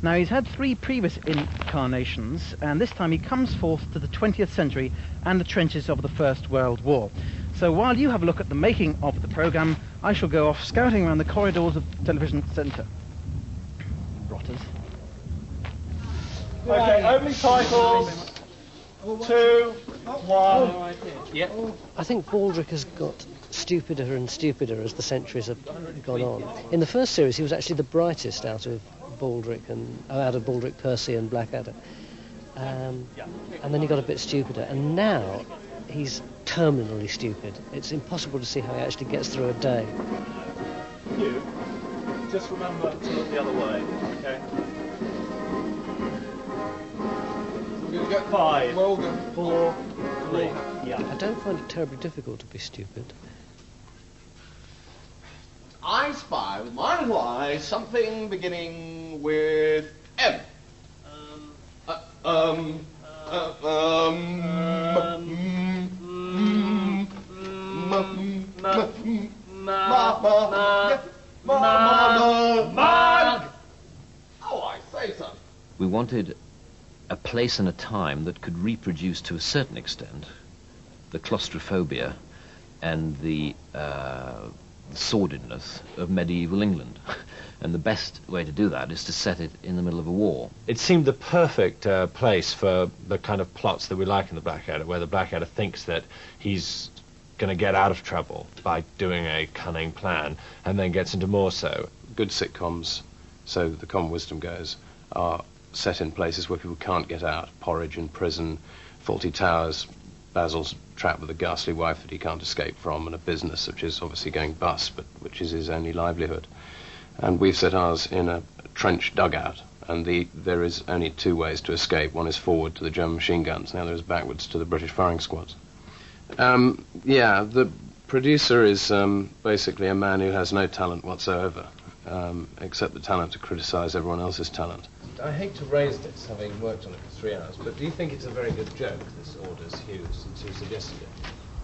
Now, he's had 3 previous incarnations, and this time he comes forth to the 20th century and the trenches of the First World War. So while you have a look at the making of the programme, I shall go off scouting around the corridors of the television centre. Rotters. Okay, opening titles. 2, 1. Yep. I think Baldric has got stupider and stupider as the centuries have gone on. In the first series, he was actually the brightest out of Baldric, Percy and Blackadder. And then he got a bit stupider. And now he's terminally stupid. It's impossible to see how he actually gets through a day. You, just remember to look the other way, okay? We're going to get 5, well done. 4, 3. Yeah. I don't find it terribly difficult to be stupid. I spy with my little eye something beginning with M. Oh, I say so. We wanted a place and a time that could reproduce to a certain extent the claustrophobia and the sordidness of medieval England. And the best way to do that is to set it in the middle of a war. It seemed the perfect place for the kind of plots that we like in the Blackadder, where the Blackadder thinks that he's going to get out of trouble by doing a cunning plan, and then gets into more so. Good sitcoms, so the common wisdom goes, are set in places where people can't get out. Porridge in prison, Fawlty Towers, Basil's trapped with a ghastly wife that he can't escape from, and a business which is obviously going bust, but which is his only livelihood. And we've set ours in a trench dugout, and there is only 2 ways to escape. One is forward to the German machine guns, the other is backwards to the British firing squads. The producer is basically a man who has no talent whatsoever, except the talent to criticise everyone else's talent. I hate to raise this, having worked on it for 3 hours, but do you think it's a very good joke, this Orders Hughes, since you suggested it?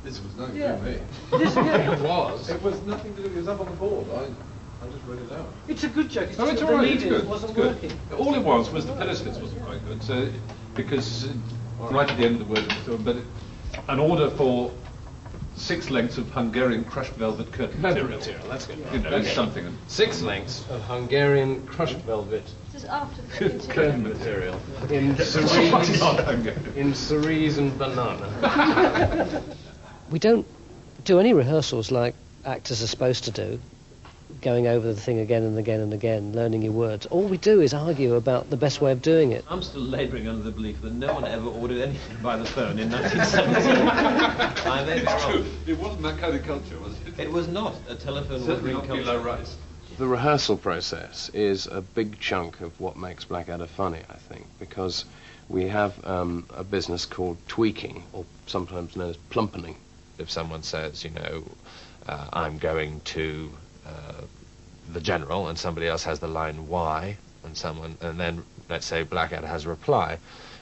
This was nothing to do with me. It was. It was nothing to do with it. It was up on the board. I just read it out. It's a good joke. It's Oh, just it's that all the right. It's medium good. wasn't It's good. working. All it was the periscope wasn't quite good. So, because right at the end of the word, an order for 6 lengths of Hungarian crushed velvet curtain material. That's good. You know, it's something. 6 lengths of Hungarian crushed velvet Just after the curtain material in cerise and banana. We don't do any rehearsals like actors are supposed to do, going over the thing again and again and again, learning your words. All we do is argue about the best way of doing it. I'm still labouring under the belief that no one ever ordered anything by the phone in 1917. I may be wrong. It wasn't that kind of culture, was it? It was not a telephone Certainly ordering not culture. below rice. The rehearsal process is a big chunk of what makes Blackadder funny, I think, because we have a business called tweaking, or sometimes known as plumpening. If someone says, I'm going to the general, and somebody else has the line why, and then let's say Blackadder has a reply,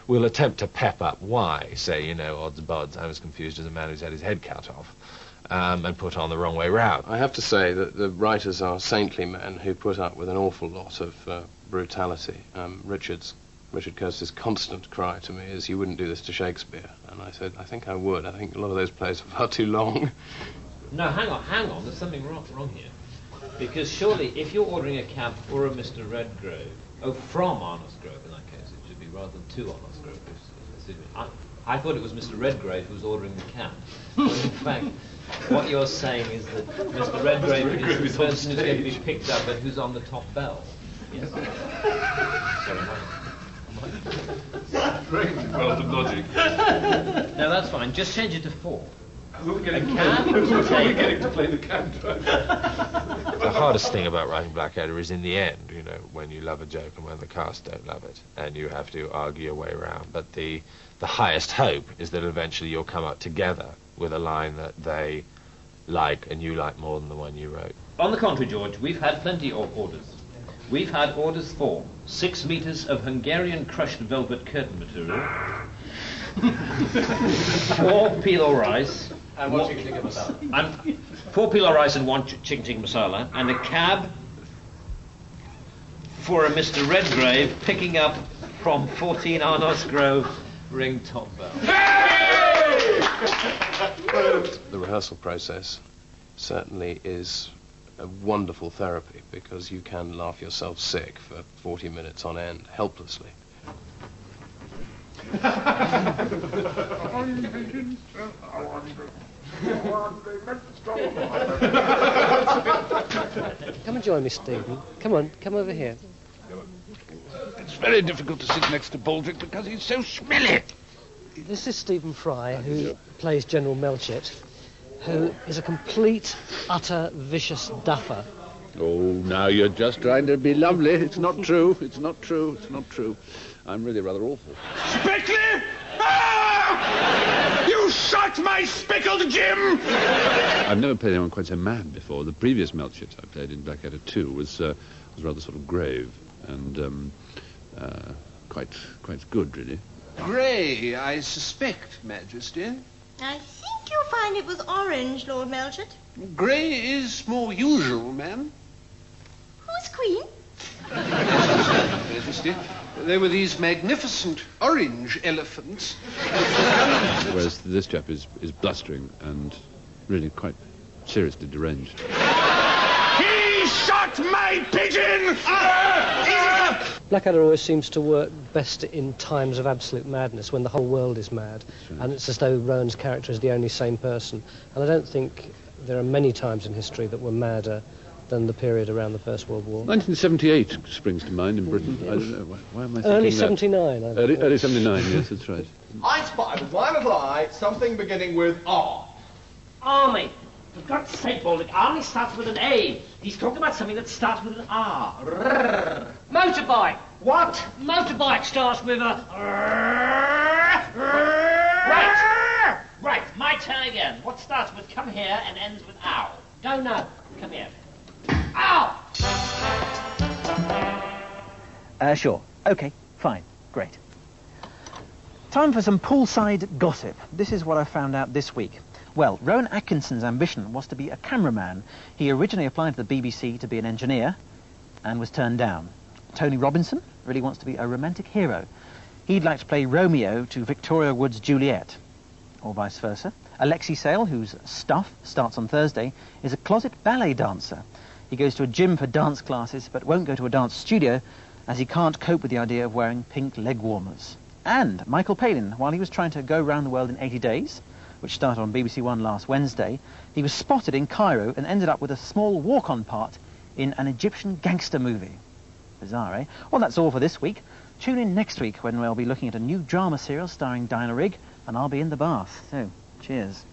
we'll attempt to pep up why, say, odds bods, I was confused as a man who's had his head cut off, and put on the wrong way round. I have to say that the writers are saintly men who put up with an awful lot of brutality. Richard Curtis's constant cry to me is, you wouldn't do this to Shakespeare. And I said, I think I would. I think a lot of those plays are far too long. No, hang on, there's something wrong here. Because surely, if you're ordering a cab for a Mr. Redgrave, from Arnos Grove in that case, it should be rather than to Arnos Grove. I thought it was Mr. Redgrave who was ordering the cab. But in fact, what you're saying is that Mr. Redgrave is the person who's going to be picked up and who's on the top bell. Yes. Sorry, Strange world of logic. No, that's fine. Just change it to 4. We're getting to play the cab driver. The hardest thing about writing Blackadder is in the end, when you love a joke and when the cast don't love it, and you have to argue your way around. But the highest hope is that eventually you'll come up together with a line that they like and you like more than the one you wrote. On the contrary, George, we've had plenty of orders. We've had orders for 6 meters of Hungarian crushed velvet curtain material, 4 pilo rice, and 1 chicken tikka masala. And 4 pilo rice and 1 chicken tikka masala, and a cab for a Mr. Redgrave picking up from 14 Arnos Grove ring top bell. The rehearsal process certainly is a wonderful therapy because you can laugh yourself sick for 40 minutes on end, helplessly. Come and join me, Stephen. Come on, come over here. It's very difficult to sit next to Baldrick because he's so smelly. This is Stephen Fry, who plays General Melchett, who is a complete, utter, vicious duffer. Oh, now you're just trying to be lovely. It's not true. It's not true. It's not true. I'm really rather awful. Spickley! Ah! You shot my spickled Jim! I've never played anyone quite so mad before. The previous Melchett I played in Blackadder 2 was rather sort of grave and quite good, really. Grey, I suspect, Majesty. I think you'll find it was orange, Lord Melchett. Grey is more usual, ma'am. Who's Queen? Majesty, there were these magnificent orange elephants. Whereas this chap is blustering and really quite seriously deranged. He shot my pigeon! Blackadder always seems to work best in times of absolute madness, when the whole world is mad, and it's as though Rowan's character is the only sane person. And I don't think there are many times in history that were madder than the period around the First World War. 1978 springs to mind in Britain. I don't know, why am I thinking Early that? 79. Early 79, yes, that's right. I spotted with my little eye something beginning with R. Army. For God's sake, Baldrick, Army starts with an A. He's talking about something that starts with an R. Rrrr. Motorbike. What? Motorbike starts with a... Right. Right, my turn again. What starts with come here and ends with ow? Don't know. Come here. Ow! Sure. Okay, fine. Great. Time for some poolside gossip. This is what I found out this week. Well, Rowan Atkinson's ambition was to be a cameraman. He originally applied to the BBC to be an engineer and was turned down. Tony Robinson really wants to be a romantic hero. He'd like to play Romeo to Victoria Wood's Juliet, or vice versa. Alexei Sale, whose Stuff starts on Thursday, is a closet ballet dancer. He goes to a gym for dance classes but won't go to a dance studio as he can't cope with the idea of wearing pink leg warmers. And Michael Palin, while he was trying to go around the world in 80 days, which started on BBC One last Wednesday, he was spotted in Cairo and ended up with a small walk-on part in an Egyptian gangster movie. Bizarre, eh? Well, that's all for this week. Tune in next week when we'll be looking at a new drama serial starring Diana Rigg, and I'll be in the bath. So, cheers.